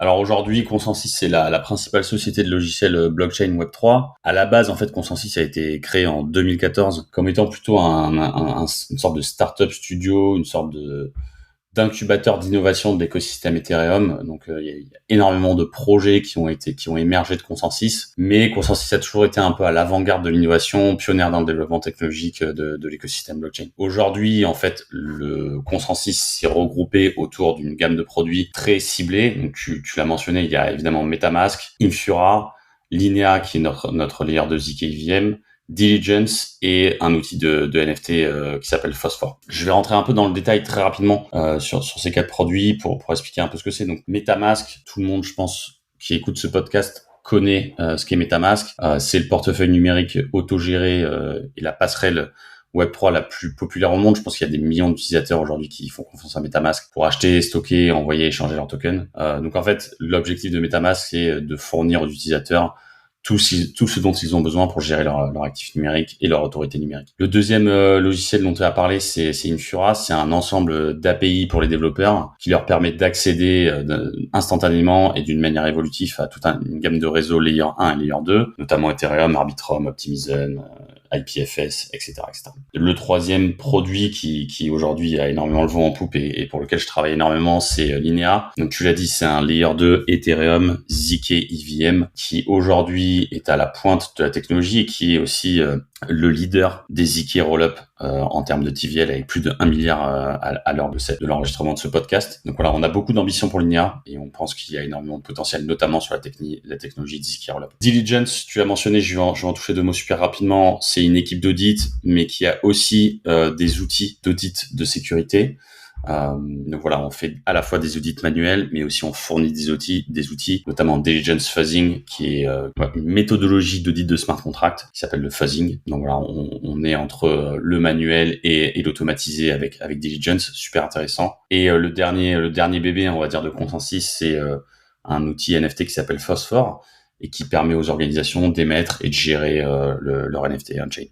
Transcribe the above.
Alors aujourd'hui, Consensus, c'est la principale société de logiciels blockchain Web3. À la base, en fait, Consensus a été créé en 2014 comme étant plutôt une sorte de startup studio, une sorte d'incubateur d'innovation de l'écosystème Ethereum. Donc, il y a énormément de projets qui ont émergé de Consensus. Mais Consensus a toujours été un peu à l'avant-garde de l'innovation, pionnière dans le développement technologique de l'écosystème blockchain. Aujourd'hui, en fait, le Consensus s'est regroupé autour d'une gamme de produits très ciblés. Donc, tu l'as mentionné, il y a évidemment MetaMask, Infura, Linea, qui est notre layer de ZK EVM, Diligence et un outil de NFT qui s'appelle Phosphore. Je vais rentrer un peu dans le détail très rapidement sur ces quatre produits pour expliquer un peu ce que c'est. Donc MetaMask, tout le monde, je pense, qui écoute ce podcast connaît ce qu'est MetaMask. C'est le portefeuille numérique autogéré et la passerelle Web3 la plus populaire au monde. Je pense qu'il y a des millions d'utilisateurs aujourd'hui qui font confiance à MetaMask pour acheter, stocker, envoyer, échanger leurs tokens. Donc en fait, l'objectif de MetaMask, c'est de fournir aux utilisateurs tout ce dont ils ont besoin pour gérer leur actif numérique et leur autorité numérique. Le deuxième logiciel dont tu as parlé, c'est Infura. C'est un ensemble d'API pour les développeurs qui leur permet d'accéder instantanément et d'une manière évolutive à toute une gamme de réseaux layer 1 et layer 2, notamment Ethereum, Arbitrum, Optimism, IPFS, etc., etc. Le troisième produit qui aujourd'hui a énormément le vent en poupe et pour lequel je travaille énormément, c'est Linea. Donc tu l'as dit, c'est un layer 2 Ethereum ZK EVM qui aujourd'hui est à la pointe de la technologie et qui est aussi le leader des ZK Rollup en termes de TVL avec plus de 1 milliard à l'heure de l'enregistrement de ce podcast. Donc voilà, on a beaucoup d'ambition pour Linea et on pense qu'il y a énormément de potentiel, notamment sur la technologie de ZK Rollup. Diligence, tu l'as mentionné, je vais en toucher deux mots super rapidement. C'est une équipe d'audit, mais qui a aussi des outils d'audit de sécurité. Donc voilà, on fait à la fois des audits manuels, mais aussi on fournit des outils, notamment Diligence Fuzzing, qui est une méthodologie d'audit de smart contract qui s'appelle le fuzzing. Donc voilà, on est entre le manuel et l'automatisé avec Diligence, super intéressant. Et le dernier bébé, on va dire, de Consensus, c'est un outil NFT qui s'appelle Phosphore et qui permet aux organisations d'émettre et de gérer leur NFT on-chain.